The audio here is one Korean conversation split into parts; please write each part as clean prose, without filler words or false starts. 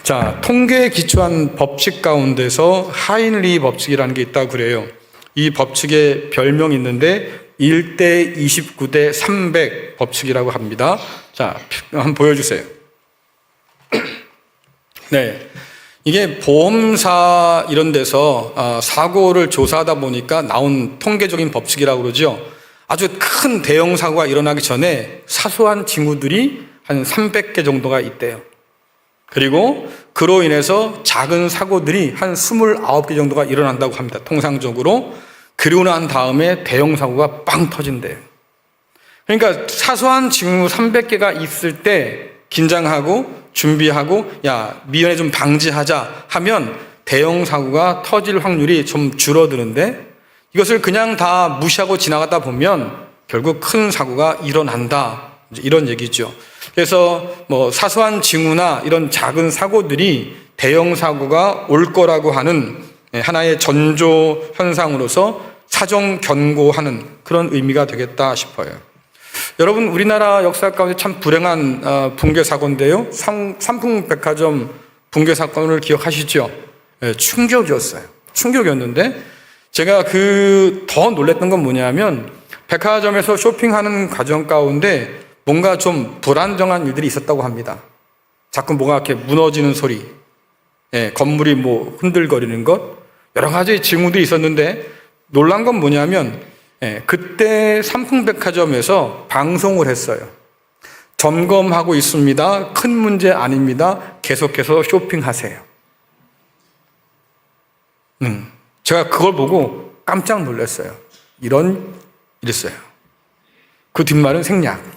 자, 통계에 기초한 법칙 가운데서 하인리 법칙이라는 게 있다고 그래요. 이 법칙의 별명이 있는데 1대 29대 300 법칙이라고 합니다. 자, 한번 보여주세요. 네, 이게 보험사 이런 데서 사고를 조사하다 보니까 나온 통계적인 법칙이라고 그러죠. 아주 큰 대형 사고가 일어나기 전에 사소한 징후들이 한 300개 정도가 있대요. 그리고 그로 인해서 작은 사고들이 한 29개 정도가 일어난다고 합니다. 통상적으로. 그리고 난 다음에 대형 사고가 빵 터진대요. 그러니까 사소한 징후 300개가 있을 때 긴장하고 준비하고 야, 미연에 좀 방지하자 하면 대형 사고가 터질 확률이 좀 줄어드는데 이것을 그냥 다 무시하고 지나가다 보면 결국 큰 사고가 일어난다. 이런 얘기죠. 그래서 뭐 사소한 징후나 이런 작은 사고들이 대형 사고가 올 거라고 하는 하나의 전조 현상으로서 사정 견고하는 그런 의미가 되겠다 싶어요. 여러분, 우리나라 역사 가운데 참 불행한 붕괴 사고인데요. 삼풍백화점 붕괴 사건을 기억하시죠? 충격이었어요. 충격이었는데 제가 더 놀랬던 건 뭐냐면 백화점에서 쇼핑하는 과정 가운데 뭔가 좀 불안정한 일들이 있었다고 합니다. 자꾸 뭐가 이렇게 무너지는 소리, 건물이 뭐 흔들거리는 것, 여러 가지 징후들이 있었는데 놀란 건 뭐냐면 그때 삼풍백화점에서 방송을 했어요. 점검하고 있습니다. 큰 문제 아닙니다. 계속해서 쇼핑하세요. 제가 그걸 보고 깜짝 놀랐어요. 이랬어요. 그 뒷말은 생략.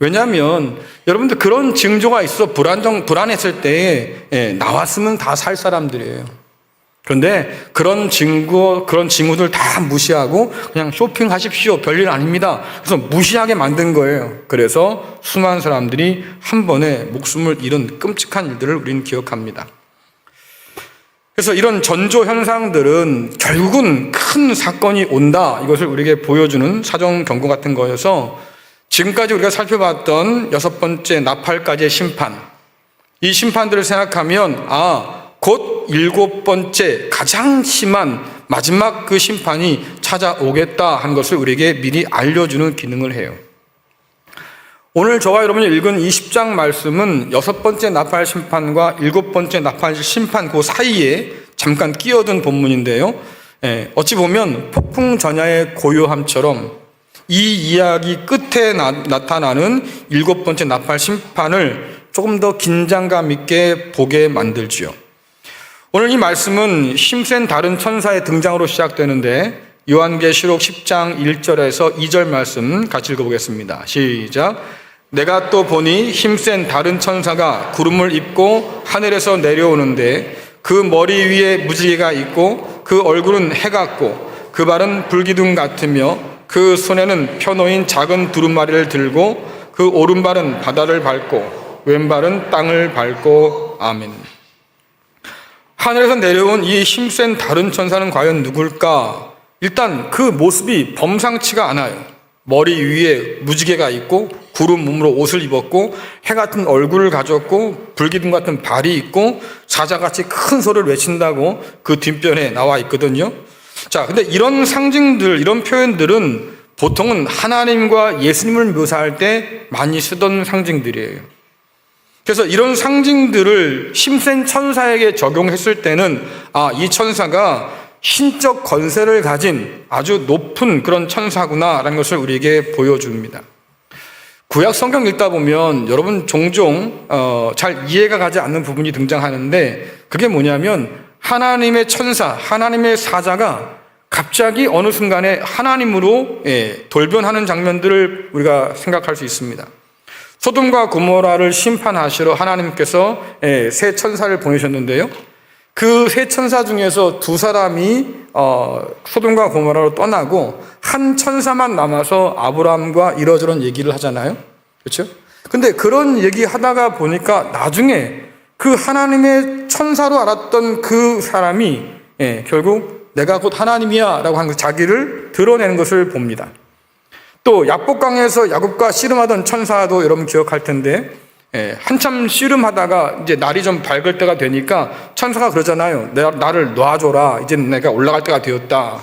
왜냐하면 여러분들 그런 징조가 있어 불안했을 때 나왔으면 다 살 사람들이에요. 그런데 그런 징후들 다 무시하고 그냥 쇼핑하십시오. 별일 아닙니다. 그래서 무시하게 만든 거예요. 그래서 수많은 사람들이 한 번에 목숨을 잃은 끔찍한 일들을 우리는 기억합니다. 그래서 이런 전조 현상들은 결국은 큰 사건이 온다. 이것을 우리에게 보여주는 사정 경고 같은 거여서 지금까지 우리가 살펴봤던 6번째 나팔까지의 심판, 이 심판들을 생각하면 곧 7번째 가장 심한 마지막 그 심판이 찾아오겠다 하는 것을 우리에게 미리 알려주는 기능을 해요. 오늘 저와 여러분이 읽은 이 10장 말씀은 6번째 나팔 심판과 7번째 나팔 심판 그 사이에 잠깐 끼어든 본문인데요. 어찌 보면 폭풍 전야의 고요함처럼 이 이야기 끝에 나타나는 7번째 나팔 심판을 조금 더 긴장감 있게 보게 만들지요. 오늘 이 말씀은 힘센 다른 천사의 등장으로 시작되는데 요한계시록 10장 1절에서 2절 말씀 같이 읽어보겠습니다. 시작. 내가 또 보니 힘센 다른 천사가 구름을 입고 하늘에서 내려오는데 그 머리 위에 무지개가 있고 그 얼굴은 해 같고 그 발은 불기둥 같으며 그 손에는 펴놓인 작은 두루마리를 들고 그 오른발은 바다를 밟고 왼발은 땅을 밟고 아멘. 하늘에서 내려온 이 힘센 다른 천사는 과연 누굴까? 일단 그 모습이 범상치가 않아요. 머리 위에 무지개가 있고 구름 몸으로 옷을 입었고 해 같은 얼굴을 가졌고 불기둥 같은 발이 있고 사자같이 큰 소리를 외친다고 그 뒷변에 나와 있거든요. 자, 근데 이런 상징들, 이런 표현들은 보통은 하나님과 예수님을 묘사할 때 많이 쓰던 상징들이에요. 그래서 이런 상징들을 힘센 천사에게 적용했을 때는 이 천사가 신적 권세를 가진 아주 높은 그런 천사구나라는 것을 우리에게 보여줍니다. 구약 성경 읽다 보면 여러분 종종 잘 이해가 가지 않는 부분이 등장하는데 그게 뭐냐면 하나님의 천사, 하나님의 사자가 갑자기 어느 순간에 하나님으로 돌변하는 장면들을 우리가 생각할 수 있습니다. 소돔과 고모라를 심판하시러 하나님께서 세 천사를 보내셨는데요. 그 세 천사 중에서 두 사람이 소돔과 고모라로 떠나고 한 천사만 남아서 아브라함과 이러저런 얘기를 하잖아요. 그렇죠? 근데 그런 얘기 하다가 보니까 나중에 그 하나님의 천사로 알았던 그 사람이 결국 내가 곧 하나님이야 라고 한 자기를 드러내는 것을 봅니다. 또 야복강에서 야곱과 씨름하던 천사도 여러분 기억할 텐데 한참 씨름하다가 이제 날이 좀 밝을 때가 되니까 천사가 그러잖아요. 나를 놔줘라. 이제 내가 올라갈 때가 되었다.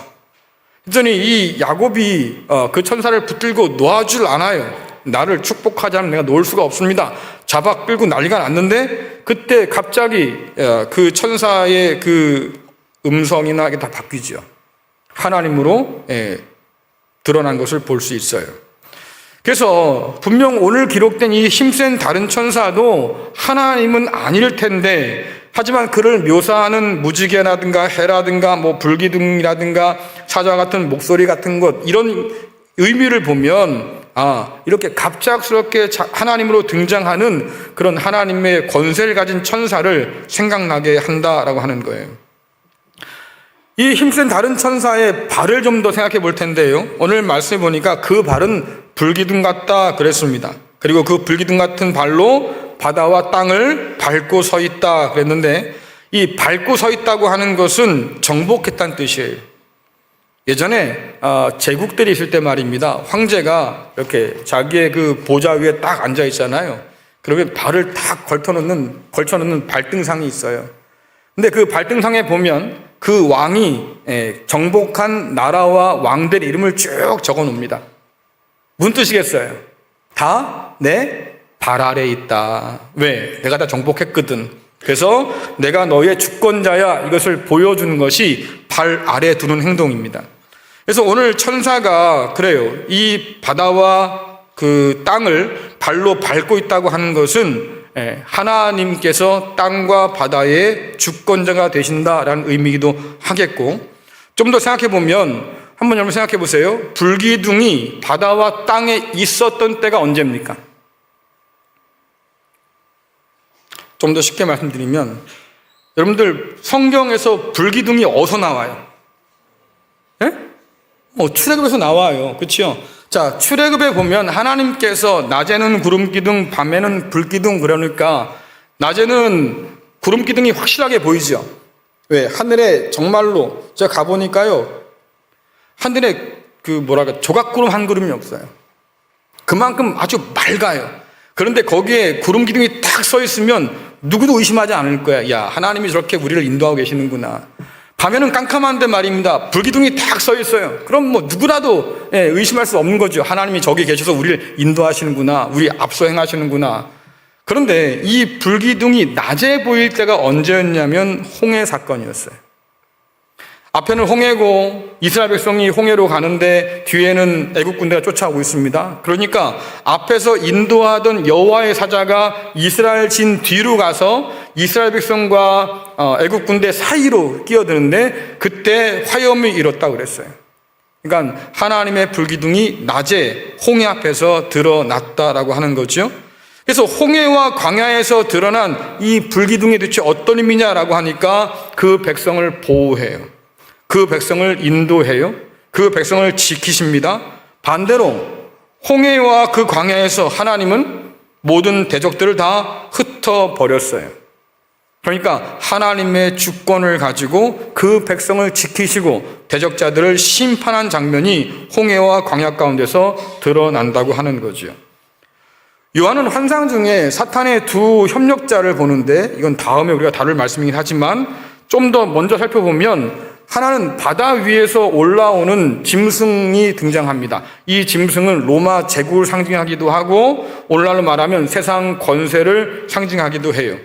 그랬더니 이 야곱이 그 천사를 붙들고 놓아줄 않아요. 나를 축복하지 않으면 내가 놓을 수가 없습니다. 잡아 끌고 난리가 났는데 그때 갑자기 그 천사의 그 음성이나 이게 다 바뀌죠. 하나님으로 드러난 것을 볼 수 있어요. 그래서 분명 오늘 기록된 이 힘센 다른 천사도 하나님은 아닐 텐데, 하지만 그를 묘사하는 무지개라든가 해라든가 뭐 불기둥이라든가 사자와 같은 목소리 같은 것, 이런 의미를 보면 이렇게 갑작스럽게 하나님으로 등장하는 그런 하나님의 권세를 가진 천사를 생각나게 한다라고 하는 거예요. 이 힘센 다른 천사의 발을 좀 더 생각해 볼 텐데요. 오늘 말씀해 보니까 그 발은 불기둥 같다 그랬습니다. 그리고 그 불기둥 같은 발로 바다와 땅을 밟고 서 있다 그랬는데, 이 밟고 서 있다고 하는 것은 정복했다는 뜻이에요. 예전에 제국들이 있을 때 말입니다. 황제가 이렇게 자기의 그 보좌 위에 딱 앉아 있잖아요. 그러면 발을 딱 걸쳐놓는 발등상이 있어요. 근데 그 발등상에 보면 그 왕이 정복한 나라와 왕들의 이름을 쭉 적어 놓습니다. 무슨 뜻이겠어요? 다 내 발 아래에 있다. 왜? 내가 다 정복했거든. 그래서 내가 너의 주권자야, 이것을 보여주는 것이 발 아래에 두는 행동입니다. 그래서 오늘 천사가 그래요. 이 바다와 그 땅을 발로 밟고 있다고 하는 것은 하나님께서 땅과 바다의 주권자가 되신다라는 의미이기도 하겠고, 좀 더 생각해 보면, 한번 여러분 생각해 보세요. 불기둥이 바다와 땅에 있었던 때가 언제입니까? 좀 더 쉽게 말씀드리면, 여러분들 성경에서 불기둥이 어디서 나와요? 출애굽에서 나와요. 그렇죠? 자, 출애굽에 보면 하나님께서 낮에는 구름기둥, 밤에는 불기둥, 그러니까 낮에는 구름기둥이 확실하게 보이죠. 왜? 하늘에 정말로 제가 가보니까요, 하늘에 조각구름 한 그룹이 없어요. 그만큼 아주 맑아요. 그런데 거기에 구름기둥이 딱 서 있으면 누구도 의심하지 않을 거야. 야, 하나님이 저렇게 우리를 인도하고 계시는구나. 밤에는 깜깜한데 말입니다. 불기둥이 딱 서 있어요. 그럼 뭐 누구라도 의심할 수 없는 거죠. 하나님이 저기 계셔서 우리를 인도하시는구나. 우리 앞서 행하시는구나. 그런데 이 불기둥이 낮에 보일 때가 언제였냐면 홍해 사건이었어요. 앞에는 홍해고 이스라엘 백성이 홍해로 가는데 뒤에는 애국 군대가 쫓아오고 있습니다. 그러니까 앞에서 인도하던 여호와의 사자가 이스라엘 진 뒤로 가서 이스라엘 백성과 애국 군대 사이로 끼어드는데 그때 화염이 일었다고 그랬어요. 그러니까 하나님의 불기둥이 낮에 홍해 앞에서 드러났다라고 하는 거죠. 그래서 홍해와 광야에서 드러난 이 불기둥이 도대체 어떤 의미냐라고 하니까 그 백성을 보호해요. 그 백성을 인도해요. 그 백성을 지키십니다. 반대로 홍해와 그 광야에서 하나님은 모든 대적들을 다 흩어버렸어요. 그러니까 하나님의 주권을 가지고 그 백성을 지키시고 대적자들을 심판한 장면이 홍해와 광야 가운데서 드러난다고 하는 거죠. 요한은 환상 중에 사탄의 두 협력자를 보는데, 이건 다음에 우리가 다룰 말씀이긴 하지만 좀 더 먼저 살펴보면 하나는 바다 위에서 올라오는 짐승이 등장합니다. 이 짐승은 로마 제국을 상징하기도 하고 오늘날로 말하면 세상 권세를 상징하기도 해요.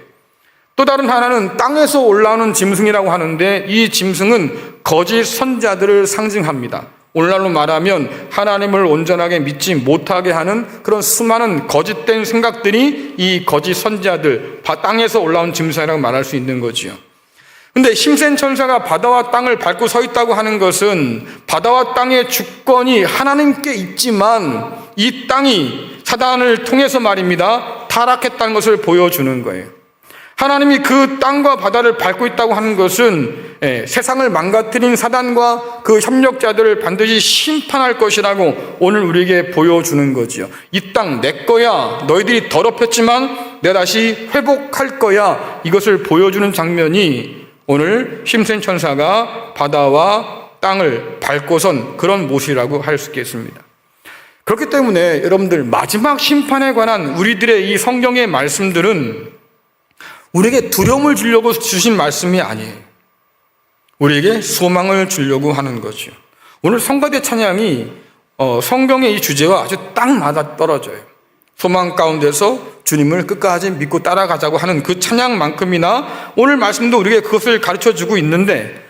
또 다른 하나는 땅에서 올라오는 짐승이라고 하는데 이 짐승은 거짓 선자들을 상징합니다. 오늘날로 말하면 하나님을 온전하게 믿지 못하게 하는 그런 수많은 거짓된 생각들이 이 거짓 선자들, 땅에서 올라온 짐승이라고 말할 수 있는 거지요. 근데 힘센 천사가 바다와 땅을 밟고 서 있다고 하는 것은 바다와 땅의 주권이 하나님께 있지만 이 땅이 사단을 통해서 말입니다, 타락했다는 것을 보여주는 거예요. 하나님이 그 땅과 바다를 밟고 있다고 하는 것은 세상을 망가뜨린 사단과 그 협력자들을 반드시 심판할 것이라고 오늘 우리에게 보여주는 거지요. 이 땅 내 거야. 너희들이 더럽혔지만 내가 다시 회복할 거야. 이것을 보여주는 장면이 오늘 힘센 천사가 바다와 땅을 밟고 선 그런 모습이라고 할 수 있겠습니다. 그렇기 때문에 여러분들 마지막 심판에 관한 우리들의 이 성경의 말씀들은 우리에게 두려움을 주려고 주신 말씀이 아니에요. 우리에게 소망을 주려고 하는 거죠. 오늘 성가대 찬양이 성경의 이 주제와 아주 딱 맞아 떨어져요. 소망 가운데서 주님을 끝까지 믿고 따라가자고 하는 그 찬양만큼이나 오늘 말씀도 우리에게 그것을 가르쳐주고 있는데,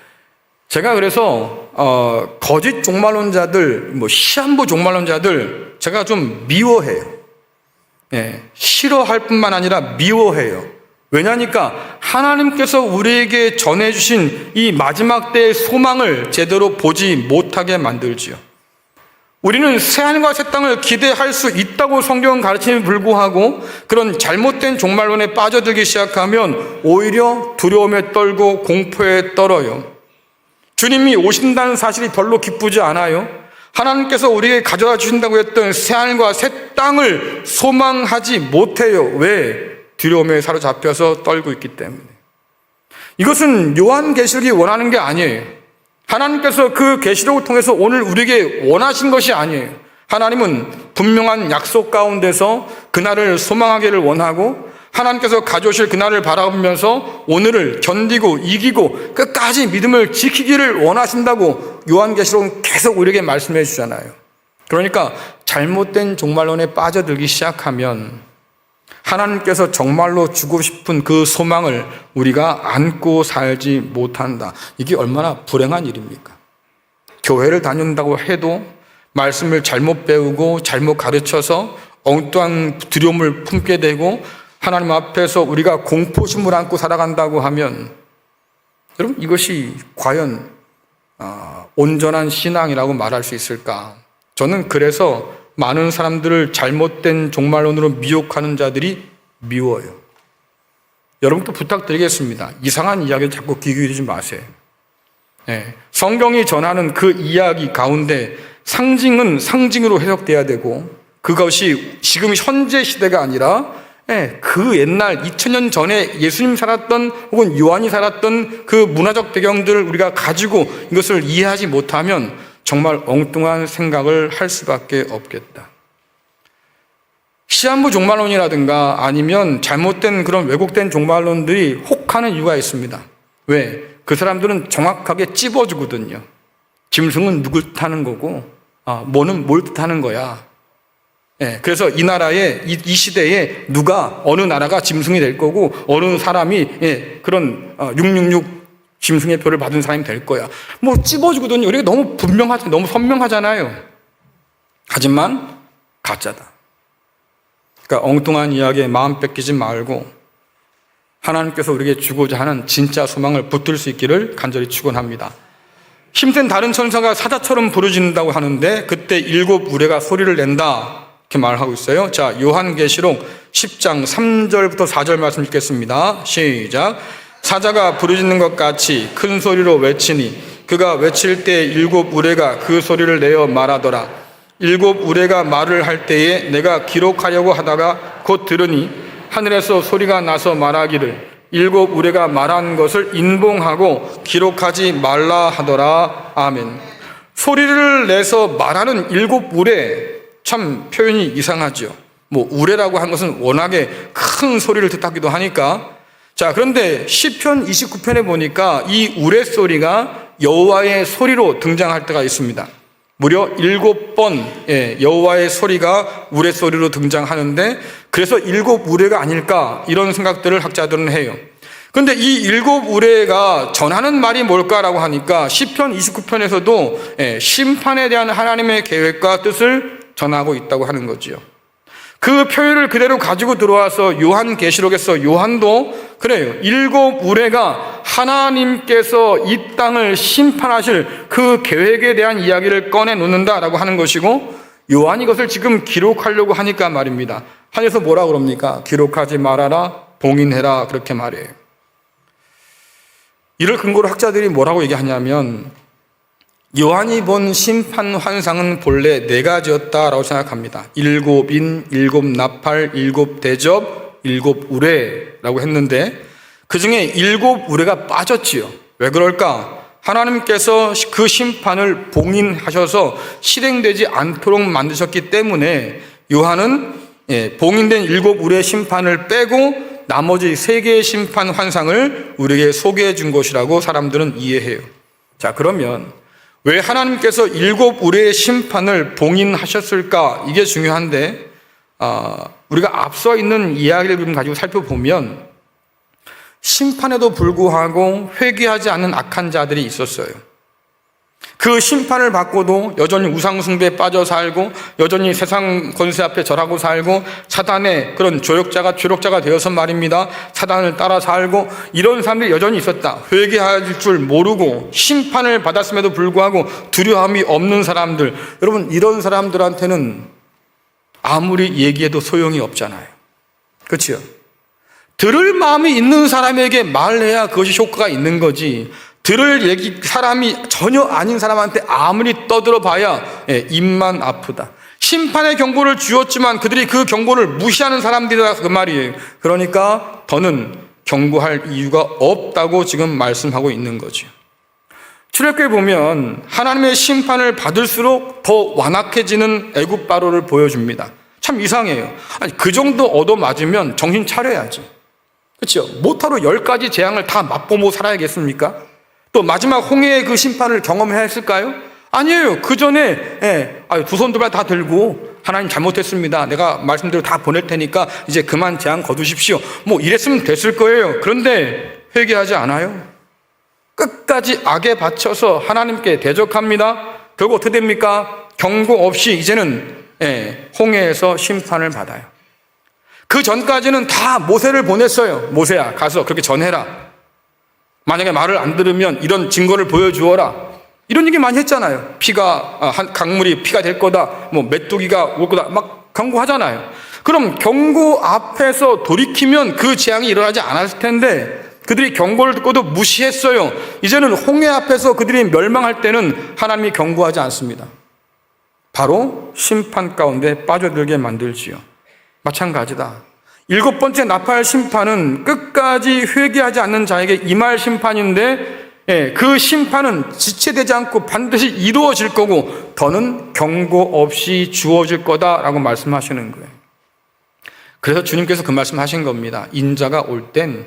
제가 그래서 거짓 종말론자들, 시한부 종말론자들 제가 좀 미워해요. 싫어할 뿐만 아니라 미워해요. 왜냐니까 하나님께서 우리에게 전해주신 이 마지막 때의 소망을 제대로 보지 못하게 만들지요. 우리는 새하늘과 새 땅을 기대할 수 있다고 성경은 가르침에 불구하고 그런 잘못된 종말론에 빠져들기 시작하면 오히려 두려움에 떨고 공포에 떨어요. 주님이 오신다는 사실이 별로 기쁘지 않아요. 하나님께서 우리에게 가져다 주신다고 했던 새하늘과 새 땅을 소망하지 못해요. 왜? 두려움에 사로잡혀서 떨고 있기 때문에. 이것은 요한계시록이 원하는 게 아니에요. 하나님께서 그 계시록을 통해서 오늘 우리에게 원하신 것이 아니에요. 하나님은 분명한 약속 가운데서 그날을 소망하기를 원하고 하나님께서 가져오실 그날을 바라보면서 오늘을 견디고 이기고 끝까지 믿음을 지키기를 원하신다고 요한계시록은 계속 우리에게 말씀해 주잖아요. 그러니까 잘못된 종말론에 빠져들기 시작하면 하나님께서 정말로 주고 싶은 그 소망을 우리가 안고 살지 못한다. 이게 얼마나 불행한 일입니까? 교회를 다닌다고 해도 말씀을 잘못 배우고 잘못 가르쳐서 엉뚱한 두려움을 품게 되고 하나님 앞에서 우리가 공포심을 안고 살아간다고 하면, 여러분, 이것이 과연 온전한 신앙이라고 말할 수 있을까? 저는 그래서 많은 사람들을 잘못된 종말론으로 미혹하는 자들이 미워요. 여러분도 부탁드리겠습니다. 이상한 이야기에 자꾸 귀 기울이지 마세요. 성경이 전하는 그 이야기 가운데 상징은 상징으로 해석돼야 되고, 그것이 지금 현재 시대가 아니라 그 옛날 2000년 전에 예수님 살았던 혹은 요한이 살았던 그 문화적 배경들을 우리가 가지고 이것을 이해하지 못하면 정말 엉뚱한 생각을 할 수밖에 없겠다. 시한부 종말론이라든가 아니면 잘못된 그런 왜곡된 종말론들이 혹하는 이유가 있습니다. 왜? 그 사람들은 정확하게 찝어주거든요. 짐승은 누굴 뜻하는 거고 뭐는 뭘 뜻하는 거야. 그래서 이 나라에 이 시대에 누가 어느 나라가 짐승이 될 거고 어느 사람이 그런 666 짐승의 표를 받은 사람이 될 거야. 찝어주거든요. 우리가 너무 분명하잖아요. 너무 선명하잖아요. 하지만 가짜다. 그러니까 엉뚱한 이야기에 마음 뺏기지 말고 하나님께서 우리에게 주고자 하는 진짜 소망을 붙들 수 있기를 간절히 축원합니다. 힘센 다른 천사가 사자처럼 부르짖는다고 하는데 그때 7 우레가 소리를 낸다 이렇게 말하고 있어요. 자, 요한계시록 10장 3절부터 4절 말씀 읽겠습니다. 시작. 사자가 부르짖는 것 같이 큰 소리로 외치니 그가 외칠 때 7 우레가 그 소리를 내어 말하더라. 7 우레가 말을 할 때에 내가 기록하려고 하다가 곧 들으니 하늘에서 소리가 나서 말하기를 7 우레가 말한 것을 인봉하고 기록하지 말라 하더라. 아멘. 소리를 내서 말하는 7 우레, 참 표현이 이상하죠. 우레라고 한 것은 워낙에 큰 소리를 뜻하기도 하니까. 자, 그런데 시편 29편에 보니까 이 우레소리가 여호와의 소리로 등장할 때가 있습니다. 무려 7번 여호와의 소리가 우레소리로 등장하는데, 그래서 7 우레가 아닐까 이런 생각들을 학자들은 해요. 그런데 이 7 우레가 전하는 말이 뭘까라고 하니까 시편 29편에서도 심판에 대한 하나님의 계획과 뜻을 전하고 있다고 하는 거지요. 그 표현을 그대로 가지고 들어와서 요한계시록에서 요한도 그래요. 7 우레가 하나님께서 이 땅을 심판하실 그 계획에 대한 이야기를 꺼내놓는다라고 하는 것이고, 요한이 이것을 지금 기록하려고 하니까 말입니다. 하늘에서 뭐라 그럽니까? 기록하지 말아라, 봉인해라, 그렇게 말해요. 이를 근거로 학자들이 뭐라고 얘기하냐면, 요한이 본 심판 환상은 본래 4가지였다라고 생각합니다. 7인, 7 나팔, 7 대접, 7 우레라고 했는데 그 중에 7 우레가 빠졌지요. 왜 그럴까? 하나님께서 그 심판을 봉인하셔서 실행되지 않도록 만드셨기 때문에 요한은 봉인된 7 우레의 심판을 빼고 나머지 3개의 심판 환상을 우리에게 소개해 준 것이라고 사람들은 이해해요. 자, 그러면 왜 하나님께서 7 우레의 심판을 봉인하셨을까? 이게 중요한데, 우리가 앞서 있는 이야기를 가지고 살펴보면 심판에도 불구하고 회개하지 않는 악한 자들이 있었어요. 그 심판을 받고도 여전히 우상숭배에 빠져 살고, 여전히 세상 권세 앞에 절하고 살고, 사단의 그런 조력자가 되어서 말입니다, 사단을 따라 살고, 이런 사람들이 여전히 있었다. 회개할 줄 모르고 심판을 받았음에도 불구하고 두려움이 없는 사람들, 여러분, 이런 사람들한테는 아무리 얘기해도 소용이 없잖아요. 그렇죠? 들을 마음이 있는 사람에게 말해야 그것이 효과가 있는 거지, 들을 사람이 전혀 아닌 사람한테 아무리 떠들어 봐야 입만 아프다. 심판의 경고를 주었지만 그들이 그 경고를 무시하는 사람들이다, 그 말이에요. 그러니까 더는 경고할 이유가 없다고 지금 말씀하고 있는 거죠. 출애굽기에 보면 하나님의 심판을 받을수록 더 완악해지는 애굽 바로를 보여줍니다. 참 이상해요. 아니, 그 정도 얻어맞으면 정신 차려야지. 그렇죠? 못하러 10가지 재앙을 다 맛보고 살아야겠습니까? 또 마지막 홍해의 그 심판을 경험해야 했을까요? 아니에요. 그 전에 두 손 두 발 다 들고 하나님 잘못했습니다, 내가 말씀대로 다 보낼 테니까 이제 그만 재앙 거두십시오, 뭐 이랬으면 됐을 거예요. 그런데 회개하지 않아요. 끝까지 악에 바쳐서 하나님께 대적합니다. 결국 어떻게 됩니까? 경고 없이 이제는 홍해에서 심판을 받아요. 그 전까지는 다 모세를 보냈어요. 모세야, 가서 그렇게 전해라. 만약에 말을 안 들으면 이런 증거를 보여주어라. 이런 얘기 많이 했잖아요. 강물이 피가 될 거다, 뭐 메뚜기가 올 거다, 막 경고하잖아요. 그럼 경고 앞에서 돌이키면 그 재앙이 일어나지 않았을 텐데 그들이 경고를 듣고도 무시했어요. 이제는 홍해 앞에서 그들이 멸망할 때는 하나님이 경고하지 않습니다. 바로 심판 가운데 빠져들게 만들지요. 마찬가지다. 7번째 나팔 심판은 끝까지 회개하지 않는 자에게 임할 심판인데, 그 심판은 지체되지 않고 반드시 이루어질 거고 더는 경고 없이 주어질 거다라고 말씀하시는 거예요. 그래서 주님께서 그 말씀하신 겁니다. 인자가 올 땐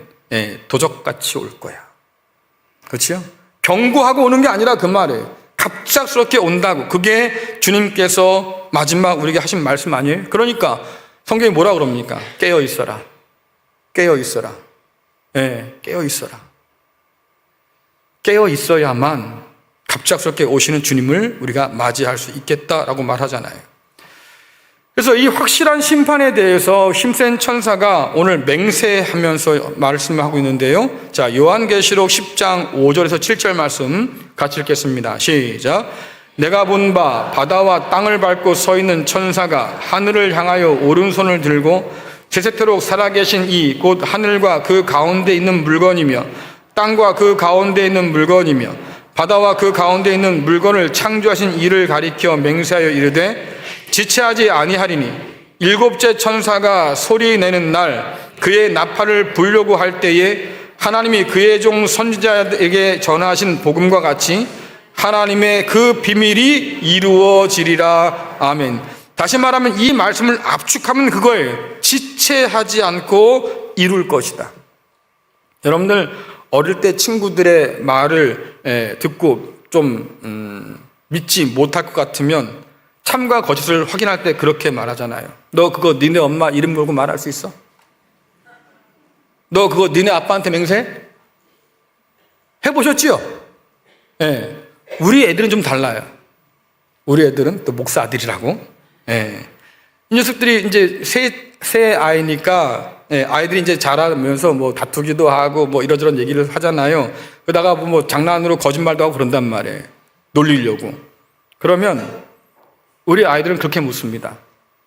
도적같이 올 거야. 그렇죠? 경고하고 오는 게 아니라 그 말이에요. 갑작스럽게 온다고. 그게 주님께서 마지막 우리에게 하신 말씀 아니에요? 그러니까 성경이 뭐라 그럽니까? 깨어 있어라. 깨어 있어라. 깨어 있어라. 깨어 있어야만 갑작스럽게 오시는 주님을 우리가 맞이할 수 있겠다라고 말하잖아요. 그래서 이 확실한 심판에 대해서 힘센 천사가 오늘 맹세하면서 말씀을 하고 있는데요. 자, 요한계시록 10장 5절에서 7절 말씀 같이 읽겠습니다. 시작. 내가 본 바 바다와 땅을 밟고 서 있는 천사가 하늘을 향하여 오른손을 들고 세세토록 살아계신 이 곧 하늘과 그 가운데 있는 물건이며 땅과 그 가운데 있는 물건이며 바다와 그 가운데 있는 물건을 창조하신 이를 가리켜 맹세하여 이르되 지체하지 아니하리니 7째 천사가 소리 내는 날 그의 나팔을 불려고 할 때에 하나님이 그의 종 선지자에게 전하신 복음과 같이 하나님의 그 비밀이 이루어지리라. 아멘. 다시 말하면 이 말씀을 압축하면 그거예요. 지체하지 않고 이룰 것이다. 여러분들 어릴 때 친구들의 말을 듣고 좀 믿지 못할 것 같으면 참과 거짓을 확인할 때 그렇게 말하잖아요. 너 그거 니네 엄마 이름 걸고 말할 수 있어? 너 그거 니네 아빠한테 맹세해? 해보셨지요? 네. 우리 애들은 좀 달라요. 우리 애들은 또 목사 아들이라고. 이 녀석들이 이제 새 아이니까 아이들이 이제 자라면서 뭐 다투기도 하고 뭐 이러저런 얘기를 하잖아요. 그러다가 뭐 장난으로 거짓말도 하고 그런단 말이에요. 놀리려고. 그러면 우리 아이들은 그렇게 묻습니다.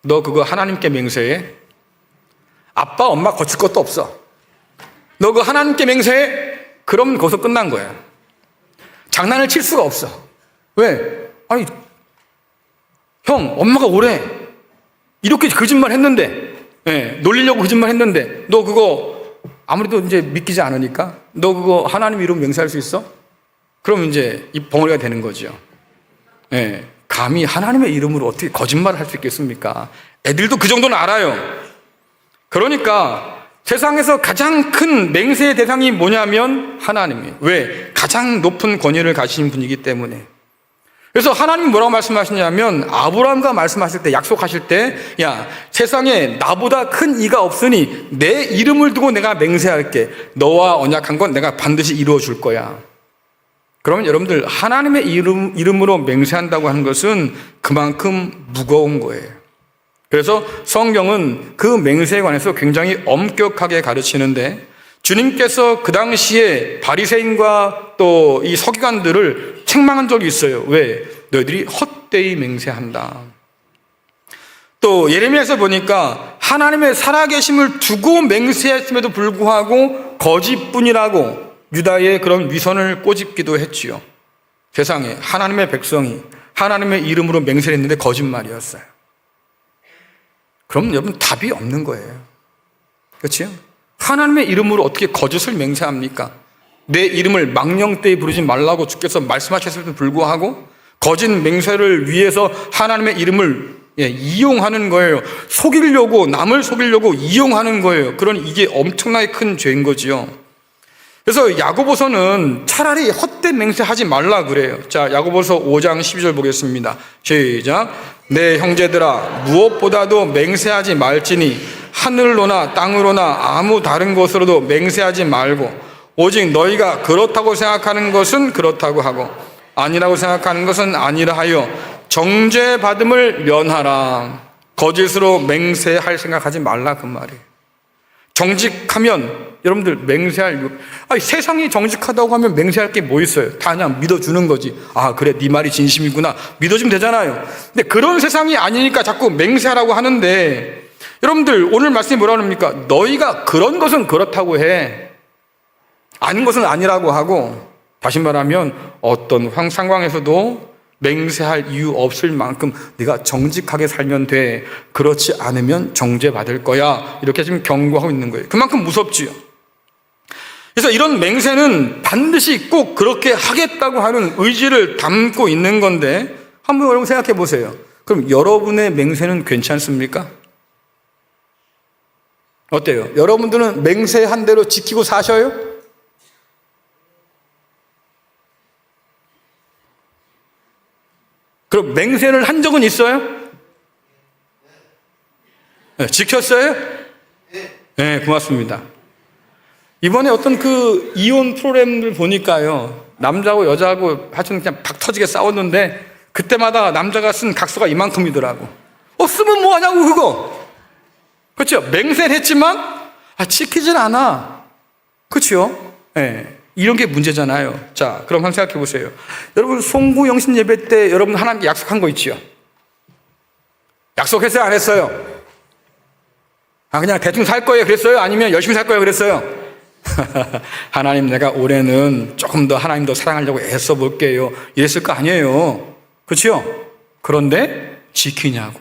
너 그거 하나님께 맹세해? 아빠 엄마 거칠 것도 없어. 너 그거 하나님께 맹세해? 그럼 거기서 끝난 거야. 장난을 칠 수가 없어. 왜? 아니, 형, 엄마가 오래 이렇게 거짓말 했는데, 놀리려고 거짓말 했는데, 너 그거 아무래도 이제 믿기지 않으니까, 너 그거 하나님 이름 맹세할 수 있어? 그럼 이제 이 벙어리가 되는 거죠. 예, 감히 하나님의 이름으로 어떻게 거짓말을 할 수 있겠습니까? 애들도 그 정도는 알아요. 그러니까 세상에서 가장 큰 맹세의 대상이 뭐냐면 하나님이에요. 왜? 가장 높은 권위를 가지신 분이기 때문에. 그래서 하나님이 뭐라고 말씀하시냐면 아브라함과 말씀하실 때, 약속하실 때, 야, 세상에 나보다 큰 이가 없으니 내 이름을 두고 내가 맹세할게. 너와 언약한 건 내가 반드시 이루어 줄 거야. 그러면 여러분들, 하나님의 이름으로 맹세한다고 하는 것은 그만큼 무거운 거예요. 그래서 성경은 그 맹세에 관해서 굉장히 엄격하게 가르치는데, 주님께서 그 당시에 바리새인과 또 이 서기관들을 책망한 적이 있어요. 왜? 너희들이 헛되이 맹세한다. 또 예레미야에서 보니까 하나님의 살아계심을 두고 맹세했음에도 불구하고 거짓뿐이라고 유다의 그런 위선을 꼬집기도 했지요. 세상에 하나님의 백성이 하나님의 이름으로 맹세를 했는데 거짓말이었어요. 그럼 여러분 답이 없는 거예요. 그렇죠? 하나님의 이름으로 어떻게 거짓을 맹세합니까? 내 이름을 망령되이 부르지 말라고 주께서 말씀하셨음에도 불구하고 거짓 맹세를 위해서 하나님의 이름을 이용하는 거예요. 속이려고, 남을 속이려고 이용하는 거예요. 그러니 이게 엄청나게 큰 죄인 거지요. 그래서 야고보서는 차라리 헛된 맹세하지 말라 그래요. 자, 야고보서 5장 12절 보겠습니다. 시작. 내 형제들아, 무엇보다도 맹세하지 말지니 하늘로나 땅으로나 아무 다른 곳으로도 맹세하지 말고 오직 너희가 그렇다고 생각하는 것은 그렇다고 하고 아니라고 생각하는 것은 아니라 하여 정죄받음을 면하라. 거짓으로 맹세할 생각하지 말라 그 말이에요. 정직하면 여러분들 맹세할 세상이 정직하다고 하면 맹세할 게 뭐 있어요? 다 그냥 믿어주는 거지. 아 그래 네 말이 진심이구나 믿어주면 되잖아요. 근데 그런 세상이 아니니까 자꾸 맹세하라고 하는데 여러분들 오늘 말씀이 뭐라 그럽니까? 너희가 그런 것은 그렇다고 해. 아닌 것은 아니라고 하고 다시 말하면 어떤 상황에서도 맹세할 이유 없을 만큼 네가 정직하게 살면 돼. 그렇지 않으면 정죄받을 거야. 이렇게 지금 경고하고 있는 거예요. 그만큼 무섭지요. 그래서 이런 맹세는 반드시 꼭 그렇게 하겠다고 하는 의지를 담고 있는 건데 한번 여러분 생각해 보세요. 그럼 여러분의 맹세는 괜찮습니까? 어때요? 여러분들은 맹세한 대로 지키고 사셔요? 그럼 맹세를 한 적은 있어요? 네, 지켰어요? 네, 고맙습니다. 이번에 어떤 그 이혼 프로그램을 보니까요, 남자하고 여자하고 하여튼 그냥 박 터지게 싸웠는데 그때마다 남자가 쓴 각서가 이만큼이더라고. 쓰면 뭐 하냐고 그거. 그렇죠? 맹세를 했지만 지키질 않아. 그렇죠? 네. 이런 게 문제잖아요. 자, 그럼 한번 생각해 보세요. 여러분 송구영신 예배 때 여러분 하나님께 약속한 거 있지요? 약속했어요? 안 했어요? 그냥 대충 살 거예요 그랬어요? 아니면 열심히 살 거예요 그랬어요? 하나님 내가 올해는 조금 더 하나님 더 사랑하려고 애써 볼게요 이랬을 거 아니에요. 그렇죠? 그런데 지키냐고.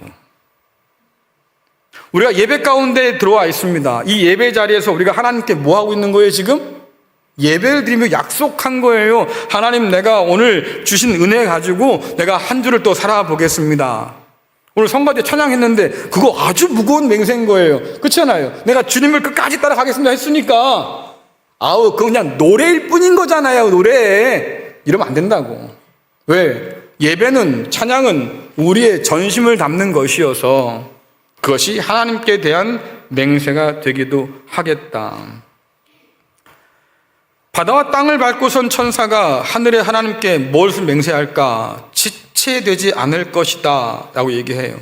우리가 예배 가운데 들어와 있습니다. 이 예배 자리에서 우리가 하나님께 뭐 하고 있는 거예요 지금? 예배를 드리며 약속한 거예요. 하나님 내가 오늘 주신 은혜 가지고 내가 한 주를 또 살아보겠습니다. 오늘 성가대 찬양했는데 그거 아주 무거운 맹세인 거예요. 그렇잖아요. 내가 주님을 끝까지 따라가겠습니다 했으니까 그거 그냥 노래일 뿐인 거잖아요. 노래. 이러면 안 된다고. 왜? 예배는 찬양은 우리의 전심을 담는 것이어서 그것이 하나님께 대한 맹세가 되기도 하겠다. 바다와 땅을 밟고 선 천사가 하늘의 하나님께 무엇을 맹세할까? 지체되지 않을 것이다 라고 얘기해요.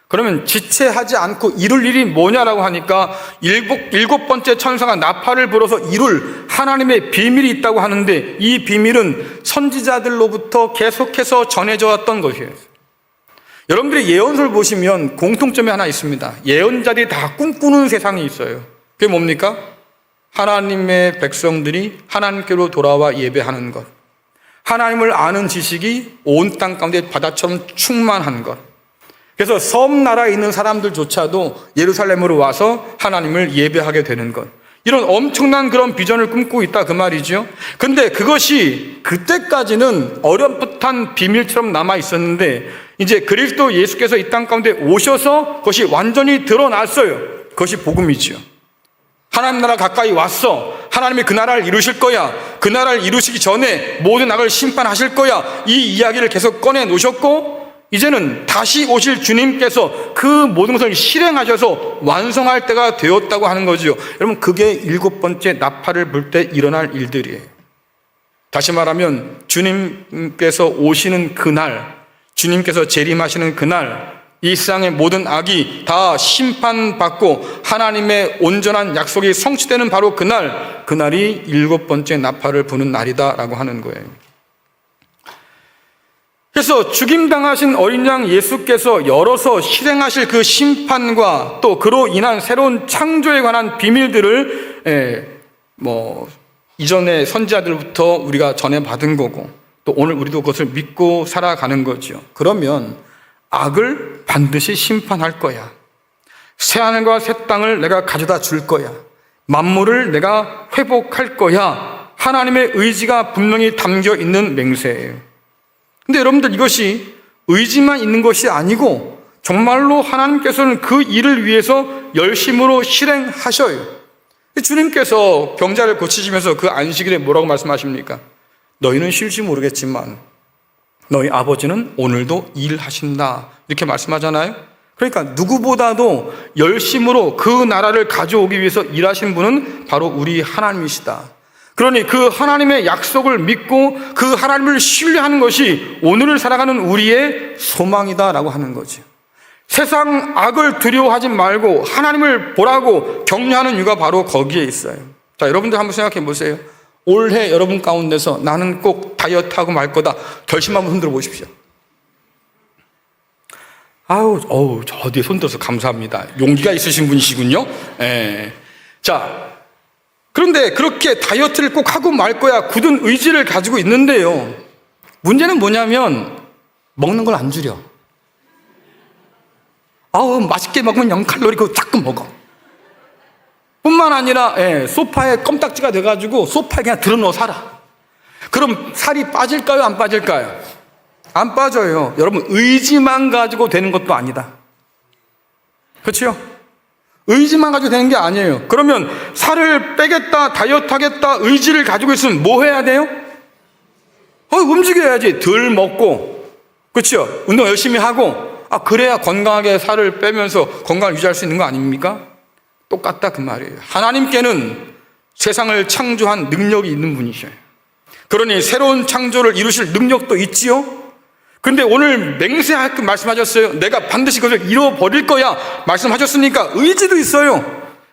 그러면 지체하지 않고 이룰 일이 뭐냐라고 하니까 일곱 번째 천사가 나팔을 불어서 이룰 하나님의 비밀이 있다고 하는데 이 비밀은 선지자들로부터 계속해서 전해져 왔던 것이에요. 여러분들이 예언서를 보시면 공통점이 하나 있습니다. 예언자들이 다 꿈꾸는 세상이 있어요. 그게 뭡니까? 하나님의 백성들이 하나님께로 돌아와 예배하는 것, 하나님을 아는 지식이 온 땅 가운데 바다처럼 충만한 것. 그래서 섬나라에 있는 사람들조차도 예루살렘으로 와서 하나님을 예배하게 되는 것. 이런 엄청난 그런 비전을 꿈꾸고 있다 그 말이죠. 근데 그것이 그때까지는 어렴풋한 비밀처럼 남아 있었는데 이제 그리스도 예수께서 이 땅 가운데 오셔서 그것이 완전히 드러났어요. 그것이 복음이죠. 하나님 나라 가까이 왔어. 하나님이 그 나라를 이루실 거야. 그 나라를 이루시기 전에 모든 악을 심판하실 거야. 이 이야기를 계속 꺼내 놓으셨고 이제는 다시 오실 주님께서 그 모든 것을 실행하셔서 완성할 때가 되었다고 하는 거죠. 여러분, 그게 7번째 나팔을 불 때 일어날 일들이에요. 다시 말하면 주님께서 오시는 그날, 주님께서 재림하시는 그날, 이 세상의 모든 악이 다 심판받고 하나님의 온전한 약속이 성취되는 바로 그날이 7번째 나팔을 부는 날이다라고 하는 거예요. 그래서 죽임당하신 어린 양 예수께서 열어서 실행하실 그 심판과 또 그로 인한 새로운 창조에 관한 비밀들을 이전의 선지자들부터 우리가 전해받은 거고 또 오늘 우리도 그것을 믿고 살아가는 거죠. 그러면 악을 반드시 심판할 거야. 새하늘과 새 땅을 내가 가져다 줄 거야. 만물을 내가 회복할 거야. 하나님의 의지가 분명히 담겨 있는 맹세예요. 근데 여러분들, 이것이 의지만 있는 것이 아니고 정말로 하나님께서는 그 일을 위해서 열심으로 실행하셔요. 주님께서 병자를 고치시면서 그 안식일에 뭐라고 말씀하십니까? 너희는 쉴지 모르겠지만 너희 아버지는 오늘도 일하신다, 이렇게 말씀하잖아요. 그러니까 누구보다도 열심으로 그 나라를 가져오기 위해서 일하신 분은 바로 우리 하나님이시다. 그러니 그 하나님의 약속을 믿고 그 하나님을 신뢰하는 것이 오늘을 살아가는 우리의 소망이다라고 하는 거죠. 세상 악을 두려워하지 말고 하나님을 보라고 격려하는 이유가 바로 거기에 있어요. 자, 여러분들 한번 생각해 보세요. 올해 여러분 가운데서 나는 꼭 다이어트하고 말 거다 결심 한번 흔들어 보십시오. 저 어디에 손 들어서 감사합니다. 용기가 있으신 분이시군요. 자, 그런데 그렇게 다이어트를 꼭 하고 말 거야 굳은 의지를 가지고 있는데요, 문제는 뭐냐면 먹는 걸 안 줄여. 맛있게 먹으면 0칼로리 그거 자꾸 먹어. 뿐만 아니라 소파에 껌딱지가 돼가지고 소파에 그냥 들어누워 살아. 그럼 살이 빠질까요, 안 빠질까요? 안 빠져요. 여러분, 의지만 가지고 되는 것도 아니다. 그렇죠? 의지만 가지고 되는 게 아니에요. 그러면 살을 빼겠다, 다이어트 하겠다 의지를 가지고 있으면 뭐 해야 돼요? 움직여야지. 덜 먹고, 그렇죠? 운동 열심히 하고, 그래야 건강하게 살을 빼면서 건강을 유지할 수 있는 거 아닙니까? 똑같다 그 말이에요. 하나님께는 세상을 창조한 능력이 있는 분이셔요. 그러니 새로운 창조를 이루실 능력도 있지요. 근데 오늘 맹세하게 말씀하셨어요. 내가 반드시 그것을 이뤄버릴 거야 말씀하셨으니까 의지도 있어요.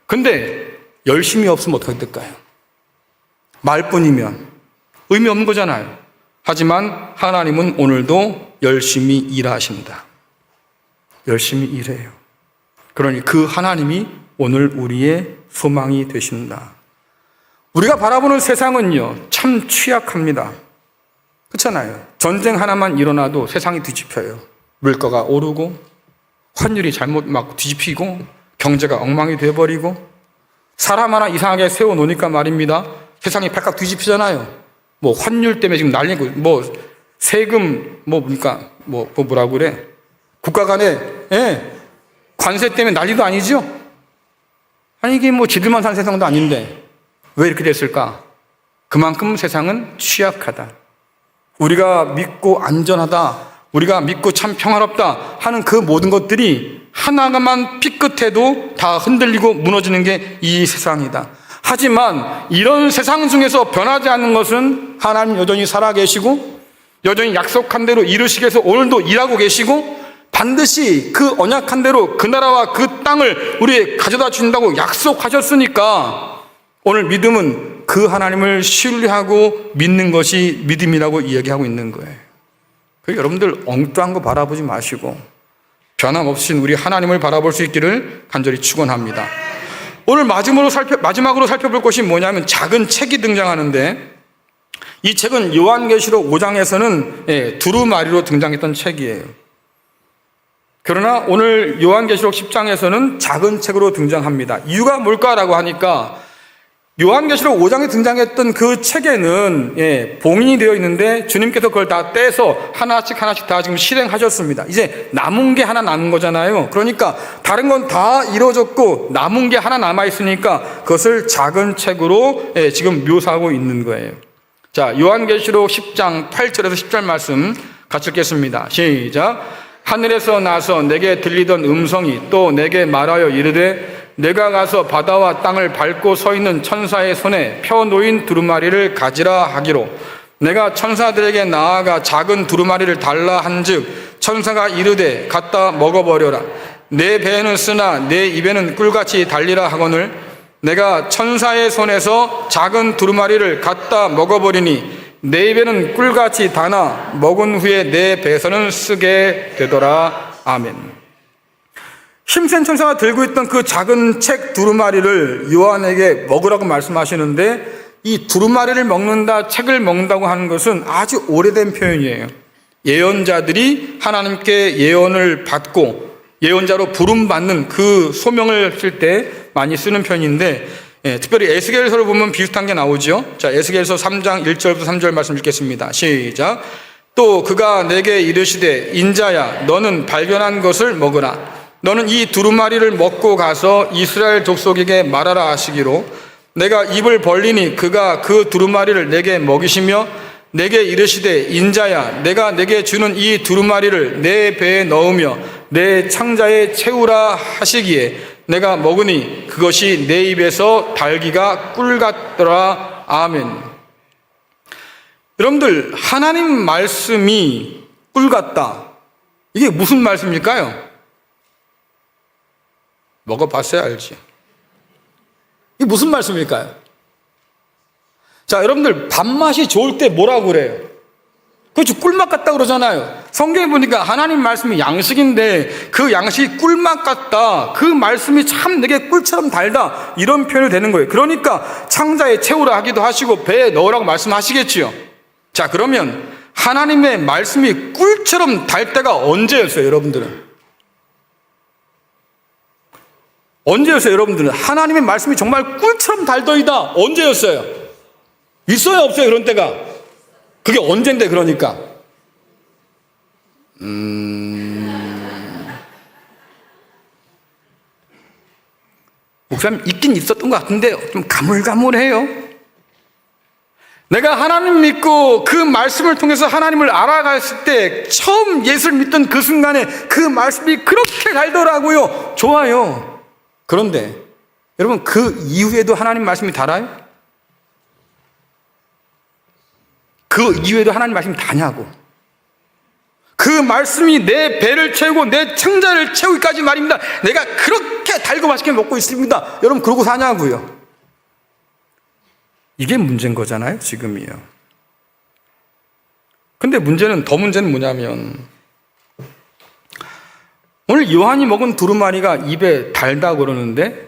근데 열심히 없으면 어떻게 될까요? 말뿐이면 의미 없는 거잖아요. 하지만 하나님은 오늘도 열심히 일하신다. 열심히 일해요. 그러니 그 하나님이 오늘 우리의 소망이 되신다. 우리가 바라보는 세상은요, 참 취약합니다. 그렇잖아요. 전쟁 하나만 일어나도 세상이 뒤집혀요. 물가가 오르고 환율이 잘못 막 뒤집히고 경제가 엉망이 되어버리고 사람 하나 이상하게 세워놓으니까 말입니다, 세상이 발칵 뒤집히잖아요. 환율 때문에 지금 난리고 세금 뭐라고 그래, 국가 간에 관세 때문에 난리도 아니죠. 아니 이게 지들만 사는 세상도 아닌데 왜 이렇게 됐을까? 그만큼 세상은 취약하다. 우리가 믿고 안전하다, 우리가 믿고 참 평화롭다 하는 그 모든 것들이 하나만 삐끗해도 다 흔들리고 무너지는 게 이 세상이다. 하지만 이런 세상 중에서 변하지 않는 것은 하나님 여전히 살아계시고 여전히 약속한 대로 이루시기 위해서 오늘도 일하고 계시고 반드시 그 언약한 대로 그 나라와 그 땅을 우리에게 가져다 주신다고 약속하셨으니까 오늘 믿음은 그 하나님을 신뢰하고 믿는 것이 믿음이라고 이야기하고 있는 거예요. 여러분들 엉뚱한 거 바라보지 마시고 변함없이 우리 하나님을 바라볼 수 있기를 간절히 축원합니다. 오늘 마지막으로 살펴볼 것이 뭐냐면 작은 책이 등장하는데, 이 책은 요한계시록 5장에서는 두루마리로 등장했던 책이에요. 그러나 오늘 요한계시록 10장에서는 작은 책으로 등장합니다. 이유가 뭘까라고 하니까 요한계시록 5장에 등장했던 그 책에는 봉인이 되어 있는데 주님께서 그걸 다 떼서 하나씩 다 지금 실행하셨습니다. 이제 남은 게 하나 남은 거잖아요. 그러니까 다른 건 다 이루어졌고 남은 게 하나 남아 있으니까 그것을 작은 책으로 지금 묘사하고 있는 거예요. 자, 요한계시록 10장 8절에서 10절 말씀 같이 읽겠습니다. 시작. 하늘에서 나서 내게 들리던 음성이 또 내게 말하여 이르되 내가 가서 바다와 땅을 밟고 서 있는 천사의 손에 펴 놓인 두루마리를 가지라 하기로 내가 천사들에게 나아가 작은 두루마리를 달라 한즉 천사가 이르되 갖다 먹어버려라. 내 배에는 쓰나 내 입에는 꿀같이 달리라 하거늘 내가 천사의 손에서 작은 두루마리를 갖다 먹어버리니 내 입에는 꿀같이 다나 먹은 후에 내 배에서는 쓰게 되더라. 아멘. 힘센 천사가 들고 있던 그 작은 책 두루마리를 요한에게 먹으라고 말씀하시는데 이 두루마리를 먹는다, 책을 먹는다고 하는 것은 아주 오래된 표현이에요. 예언자들이 하나님께 예언을 받고 예언자로 부름받는 그 소명을 쓸 때 많이 쓰는 편인데 특별히 에스겔서를 보면 비슷한 게 나오죠. 자, 에스겔서 3장 1절부터 3절 말씀 읽겠습니다. 시작. 또 그가 내게 이르시되 인자야 너는 발견한 것을 먹으라. 너는 이 두루마리를 먹고 가서 이스라엘 족속에게 말하라 하시기로 내가 입을 벌리니 그가 그 두루마리를 내게 먹이시며 내게 이르시되 인자야 내가 내게 주는 이 두루마리를 내 배에 넣으며 내 창자에 채우라 하시기에 내가 먹으니 그것이 내 입에서 달기가 꿀 같더라. 아멘. 여러분들 하나님 말씀이 꿀 같다. 이게 무슨 말씀일까요? 먹어봤어야 알지. 이게 무슨 말씀일까요? 자, 여러분들 밥맛이 좋을 때 뭐라고 그래요? 그렇죠. 꿀맛 같다 그러잖아요. 성경에 보니까 하나님 말씀이 양식인데 그 양식이 꿀맛 같다. 그 말씀이 참 내게 꿀처럼 달다. 이런 표현이 되는 거예요. 그러니까 창자에 채우라 하기도 하시고 배에 넣으라고 말씀하시겠지요. 자, 그러면 하나님의 말씀이 꿀처럼 달 때가 언제였어요, 여러분들은? 언제였어요, 여러분들은? 하나님의 말씀이 정말 꿀처럼 달더이다. 언제였어요? 있어요, 없어요, 그런 때가? 그게 언젠데, 그러니까? 목사님, 있긴 있었던 것 같은데, 좀 가물가물해요. 내가 하나님 믿고 그 말씀을 통해서 하나님을 알아갔을 때, 처음 예수를 믿던 그 순간에 그 말씀이 그렇게 달더라고요. 좋아요. 그런데, 여러분, 그 이후에도 하나님 말씀이 달아요? 그 이후에도 하나님 말씀이 다냐고. 그 말씀이 내 배를 채우고 내 창자를 채우기까지 말입니다. 내가 그렇게 달고 맛있게 먹고 있습니다. 여러분 그러고 사냐고요. 이게 문제인 거잖아요, 지금이요. 근데 문제는 뭐냐면 오늘 요한이 먹은 두루마리가 입에 달다고 그러는데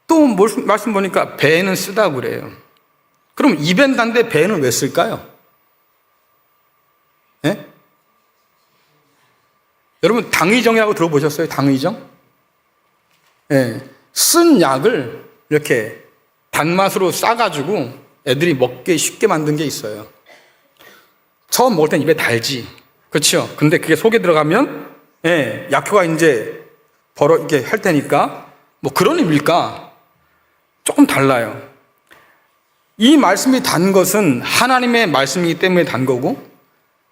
또 말씀 보니까 배에는 쓰다고 그래요. 그럼 입엔 단데 배는 왜 쓸까요? 예? 여러분 당의정이라고 들어보셨어요? 당의정? 예. 쓴 약을 이렇게 단맛으로 싸가지고 애들이 먹기 쉽게 만든 게 있어요. 처음 먹을 땐 입에 달지. 그렇죠? 근데 그게 속에 들어가면 약효가 이제 이렇게 할 테니까 뭐 그런 의미일까? 조금 달라요. 이 말씀이 단 것은 하나님의 말씀이기 때문에 단 거고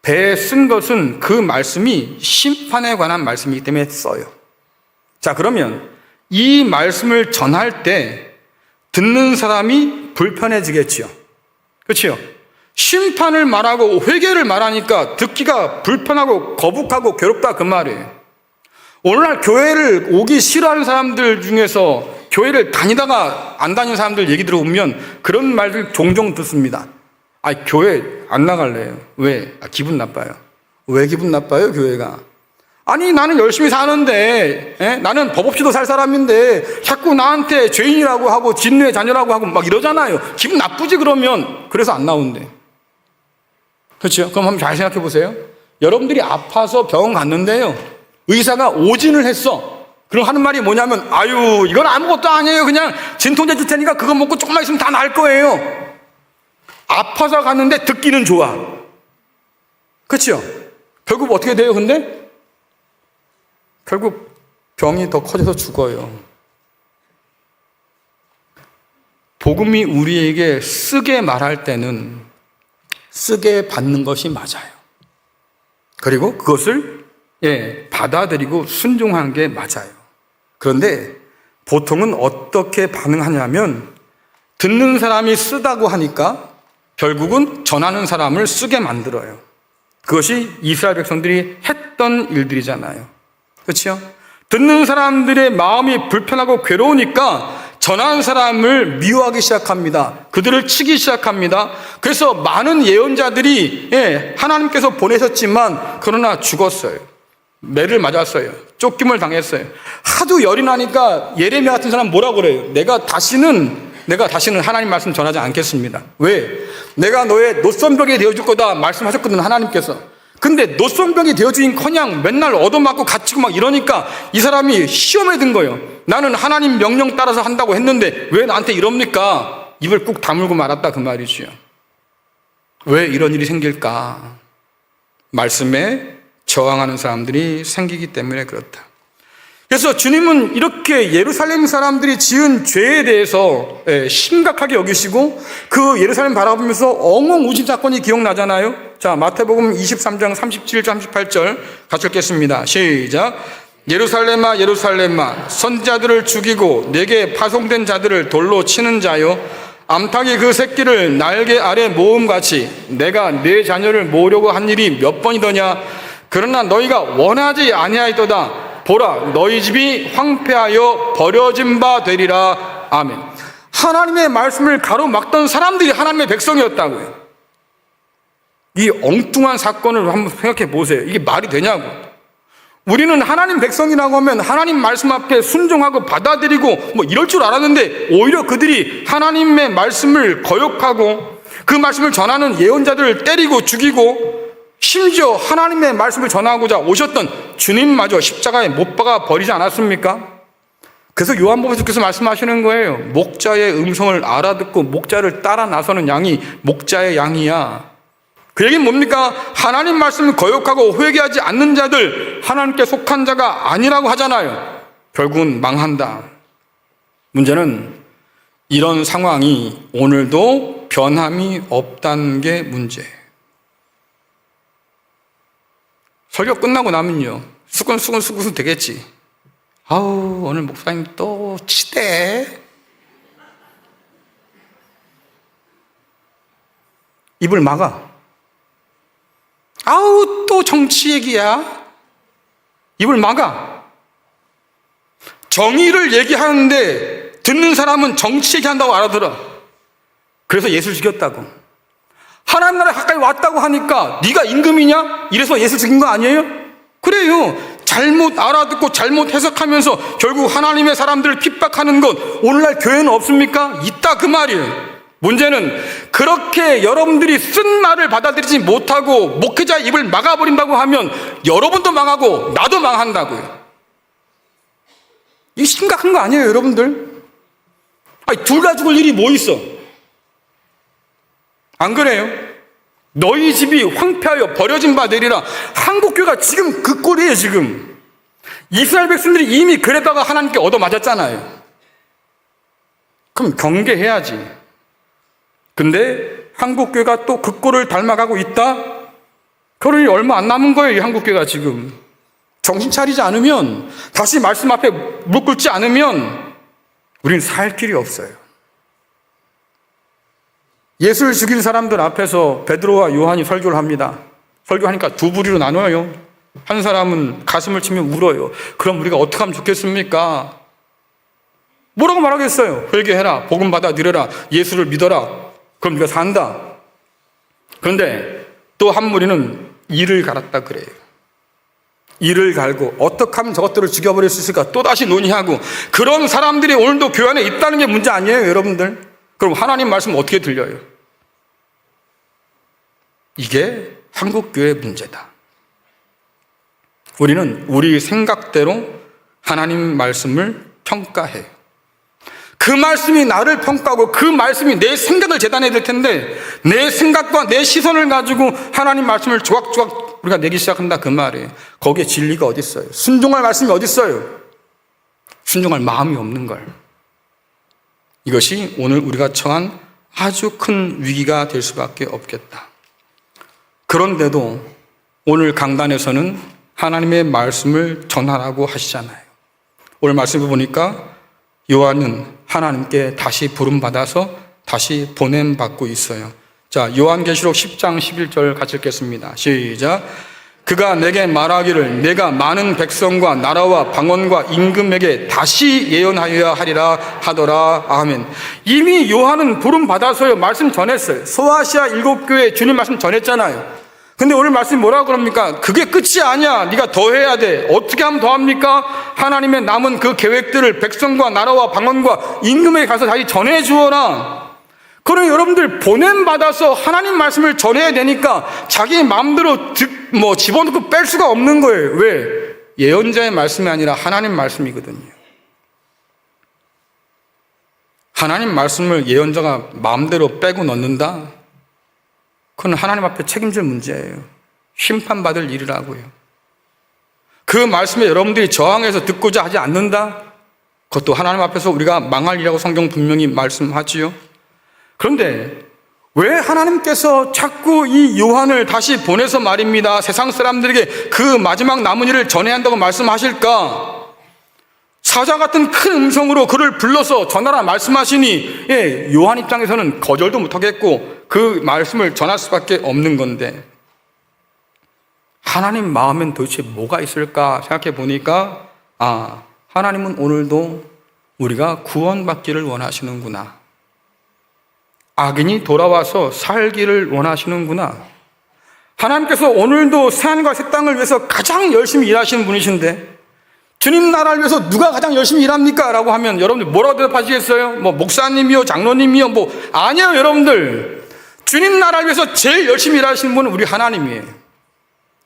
배에 쓴 것은 그 말씀이 심판에 관한 말씀이기 때문에 써요. 자, 그러면 이 말씀을 전할 때 듣는 사람이 불편해지겠지요. 그렇죠? 심판을 말하고 회개를 말하니까 듣기가 불편하고 거북하고 괴롭다 그 말이에요. 오늘날 교회를 오기 싫어하는 사람들 중에서 교회를 다니다가 안 다니는 사람들 얘기 들어보면 그런 말들 종종 듣습니다. 교회 안 나갈래요. 왜? 기분 나빠요. 왜 기분 나빠요, 교회가? 아니, 나는 열심히 사는데, 나는 법 없이도 살 사람인데, 자꾸 나한테 죄인이라고 하고, 진노의 자녀라고 하고, 막 이러잖아요. 기분 나쁘지, 그러면. 그래서 안 나온대. 그렇죠? 그럼 한번 잘 생각해 보세요. 여러분들이 아파서 병원 갔는데요. 의사가 오진을 했어. 그럼 하는 말이 뭐냐면, 아유, 이건 아무것도 아니에요. 그냥 진통제 줄 테니까 그거 먹고 조금만 있으면 다 나을 거예요. 아파서 갔는데 듣기는 좋아. 그렇죠? 결국 어떻게 돼요, 근데? 결국 병이 더 커져서 죽어요. 복음이 우리에게 쓰게 말할 때는 쓰게 받는 것이 맞아요. 그리고 그것을 받아들이고 순종한 게 맞아요. 그런데 보통은 어떻게 반응하냐면 듣는 사람이 쓰다고 하니까 결국은 전하는 사람을 쓰게 만들어요. 그것이 이스라엘 백성들이 했던 일들이잖아요. 그렇죠? 듣는 사람들의 마음이 불편하고 괴로우니까 전하는 사람을 미워하기 시작합니다. 그들을 치기 시작합니다. 그래서 많은 예언자들이 하나님께서 보내셨지만 그러나 죽었어요. 매를 맞았어요. 쫓김을 당했어요. 하도 열이 나니까 예레미야 같은 사람 뭐라고 그래요? 내가 다시는 하나님 말씀 전하지 않겠습니다. 왜? 내가 너의 노선벽이 되어줄 거다 말씀하셨거든, 하나님께서. 근데 노선벽이 되어주긴커녕 맨날 얻어맞고 갇히고 막 이러니까 이 사람이 시험에 든 거예요. 나는 하나님 명령 따라서 한다고 했는데 왜 나한테 이럽니까? 입을 꾹 다물고 말았다, 그 말이지요. 왜 이런 일이 생길까? 말씀에 저항하는 사람들이 생기기 때문에 그렇다. 그래서 주님은 이렇게 예루살렘 사람들이 지은 죄에 대해서 심각하게 여기시고 그 예루살렘 바라보면서 엉엉 우신 사건이 기억나잖아요. 자, 마태복음 23장 37절 38절 같이 읽겠습니다. 시작. 예루살렘아 예루살렘아 선지자들을 죽이고 내게 파송된 자들을 돌로 치는 자요, 암탉이 그 새끼를 날개 아래 모음같이 내가 내 자녀를 모으려고 한 일이 몇 번이더냐. 그러나 너희가 원하지 아니하였도다. 보라, 너희 집이 황폐하여 버려진 바 되리라. 아멘. 하나님의 말씀을 가로막던 사람들이 하나님의 백성이었다고요. 이 엉뚱한 사건을 한번 생각해 보세요. 이게 말이 되냐고. 우리는 하나님 백성이라고 하면 하나님 말씀 앞에 순종하고 받아들이고 뭐 이럴 줄 알았는데 오히려 그들이 하나님의 말씀을 거역하고 그 말씀을 전하는 예언자들을 때리고 죽이고 심지어 하나님의 말씀을 전하고자 오셨던 주님마저 십자가에 못 박아 버리지 않았습니까? 그래서 요한복음에서 말씀하시는 거예요. 목자의 음성을 알아듣고 목자를 따라 나서는 양이 목자의 양이야. 그 얘기는 뭡니까? 하나님 말씀을 거역하고 회개하지 않는 자들, 하나님께 속한 자가 아니라고 하잖아요. 결국은 망한다. 문제는 이런 상황이 오늘도 변함이 없다는 게 문제예요. 설교 끝나고 나면요, 수근수근 되겠지. 아우, 오늘 목사님 또 치대. 입을 막아. 아우, 또 정치 얘기야. 입을 막아. 정의를 얘기하는데 듣는 사람은 정치 얘기한다고 알아들어. 그래서 예수를 죽였다고. 하나님 나라에 가까이 왔다고 하니까 네가 임금이냐? 이래서 예수 죽인 거 아니에요? 그래요. 잘못 알아듣고 잘못 해석하면서 결국 하나님의 사람들을 핍박하는 것 오늘날 교회는 없습니까? 있다, 그 말이에요. 문제는 그렇게 여러분들이 쓴 말을 받아들이지 못하고 목회자의 입을 막아버린다고 하면 여러분도 망하고 나도 망한다고요. 이게 심각한 거 아니에요, 여러분들? 아니, 둘 다 죽을 일이 뭐 있어? 안 그래요? 너희 집이 황폐하여 버려진 바 되리라. 한국교회가 지금 그 꼴이에요, 지금. 이스라엘 백성들이 이미 그랬다가 하나님께 얻어맞았잖아요. 그럼 경계해야지. 근데 한국교회가 또 그 꼴을 닮아가고 있다? 그러니 얼마 안 남은 거예요, 이 한국교회가 지금. 정신 차리지 않으면, 다시 말씀 앞에 무릎 꿇지 않으면 우리는 살 길이 없어요. 예수를 죽인 사람들 앞에서 베드로와 요한이 설교를 합니다. 설교하니까 두 부류로 나눠요. 한 사람은 가슴을 치며 울어요. 그럼 우리가 어떻게 하면 좋겠습니까? 뭐라고 말하겠어요? 회개해라, 복음 받아들여라, 예수를 믿어라, 그럼 네가 산다. 그런데 또 한 무리는 이를 갈았다 그래요. 이를 갈고 어떻게 하면 저것들을 죽여버릴 수 있을까 또다시 논의하고, 그런 사람들이 오늘도 교회 안에 있다는 게 문제 아니에요, 여러분들? 그럼 하나님 말씀 어떻게 들려요? 이게 한국교회의 문제다. 우리는 우리 생각대로 하나님 말씀을 평가해요. 그 말씀이 나를 평가하고 그 말씀이 내 생각을 재단해야 될 텐데 내 생각과 내 시선을 가지고 하나님 말씀을 조각조각 우리가 내기 시작한다 그 말이에요. 거기에 진리가 어디 있어요? 순종할 말씀이 어디 있어요? 순종할 마음이 없는 걸. 이것이 오늘 우리가 처한 아주 큰 위기가 될 수밖에 없겠다. 그런데도 오늘 강단에서는 하나님의 말씀을 전하라고 하시잖아요. 오늘 말씀을 보니까 요한은 하나님께 다시 부름받아서 다시 보냄받고 있어요. 자, 요한계시록 10장 11절 같이 읽겠습니다. 시작. 그가 내게 말하기를 내가 많은 백성과 나라와 방언과 임금에게 다시 예언하여야 하리라 하더라. 아멘. 이미 요한은 부름받아서요 말씀 전했어요. 소아시아 7교회 주님 말씀 전했잖아요. 근데 오늘 말씀이 뭐라고 그럽니까? 그게 끝이 아니야. 네가 더 해야 돼. 어떻게 하면 더 합니까? 하나님의 남은 그 계획들을 백성과 나라와 방언과 임금에게 가서 다시 전해 주어라. 그럼 여러분들 보냄받아서 하나님 말씀을 전해야 되니까 자기 마음대로 집어넣고 뺄 수가 없는 거예요. 왜? 예언자의 말씀이 아니라 하나님 말씀이거든요. 하나님 말씀을 예언자가 마음대로 빼고 넣는다? 그건 하나님 앞에 책임질 문제예요. 심판받을 일이라고요. 그 말씀에 여러분들이 저항해서 듣고자 하지 않는다? 그것도 하나님 앞에서 우리가 망할 일이라고 성경 분명히 말씀하지요. 그런데 왜 하나님께서 자꾸 이 요한을 다시 보내서 말입니다 세상 사람들에게 그 마지막 남은 일을 전해야 한다고 말씀하실까? 사자 같은 큰 음성으로 그를 불러서 전하라 말씀하시니 요한 입장에서는 거절도 못하겠고 그 말씀을 전할 수밖에 없는 건데 하나님 마음엔 도대체 뭐가 있을까 생각해 보니까 하나님은 오늘도 우리가 구원받기를 원하시는구나. 악인이 돌아와서 살기를 원하시는구나. 하나님께서 오늘도 새하늘과 새 땅을 위해서 가장 열심히 일하시는 분이신데 주님 나라를 위해서 누가 가장 열심히 일합니까? 라고 하면 여러분들 뭐라고 대답하시겠어요? 목사님이요 장로님이요 아니에요. 여러분들 주님 나라를 위해서 제일 열심히 일하시는 분은 우리 하나님이에요.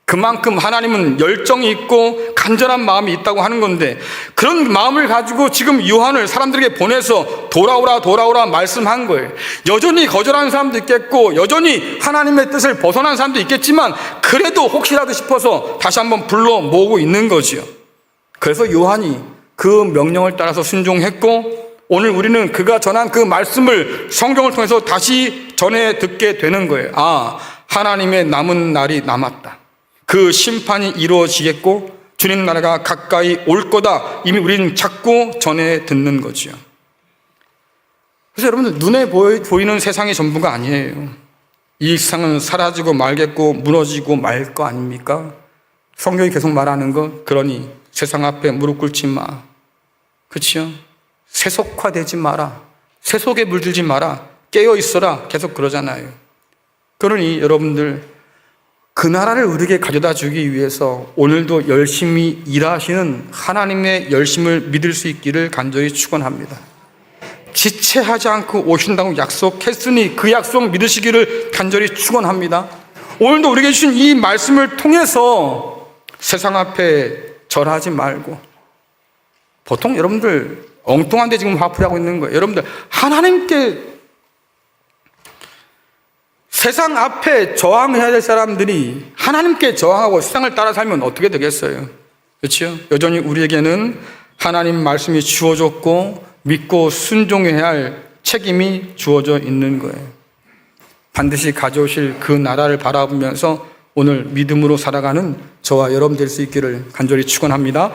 그만큼 하나님은 열정이 있고 간절한 마음이 있다고 하는 건데 그런 마음을 가지고 지금 요한을 사람들에게 보내서 돌아오라 말씀한 거예요. 여전히 거절하는 사람도 있겠고 여전히 하나님의 뜻을 벗어난 사람도 있겠지만 그래도 혹시라도 싶어서 다시 한번 불러 모으고 있는 거지요. 그래서 요한이 그 명령을 따라서 순종했고 오늘 우리는 그가 전한 그 말씀을 성경을 통해서 다시 전해 듣게 되는 거예요. 하나님의 남은 날이 남았다. 그 심판이 이루어지겠고 주님 나라가 가까이 올 거다. 이미 우리는 자꾸 전해 듣는 거지요. 그래서 여러분들 눈에 보이는 세상이 전부가 아니에요. 이 세상은 사라지고 말겠고 무너지고 말 거 아닙니까? 성경이 계속 말하는 것. 그러니 세상 앞에 무릎 꿇지 마. 그렇죠? 세속화되지 마라. 세속에 물들지 마라. 깨어 있어라. 계속 그러잖아요. 그러니 여러분들 그 나라를 우리에게 가져다 주기 위해서 오늘도 열심히 일하시는 하나님의 열심을 믿을 수 있기를 간절히 축원합니다. 지체하지 않고 오신다고 약속했으니 그 약속 믿으시기를 간절히 축원합니다. 오늘도 우리에게 주신 이 말씀을 통해서 세상 앞에 절하지 말고 보통 여러분들 엉뚱한 데 지금 화풀이하고 있는 거예요. 여러분들 하나님께 세상 앞에 저항해야 될 사람들이 하나님께 저항하고 세상을 따라 살면 어떻게 되겠어요? 그렇죠? 여전히 우리에게는 하나님 말씀이 주어졌고 믿고 순종해야 할 책임이 주어져 있는 거예요. 반드시 가져오실 그 나라를 바라보면서 오늘 믿음으로 살아가는 저와 여러분 될 수 있기를 간절히 축원합니다.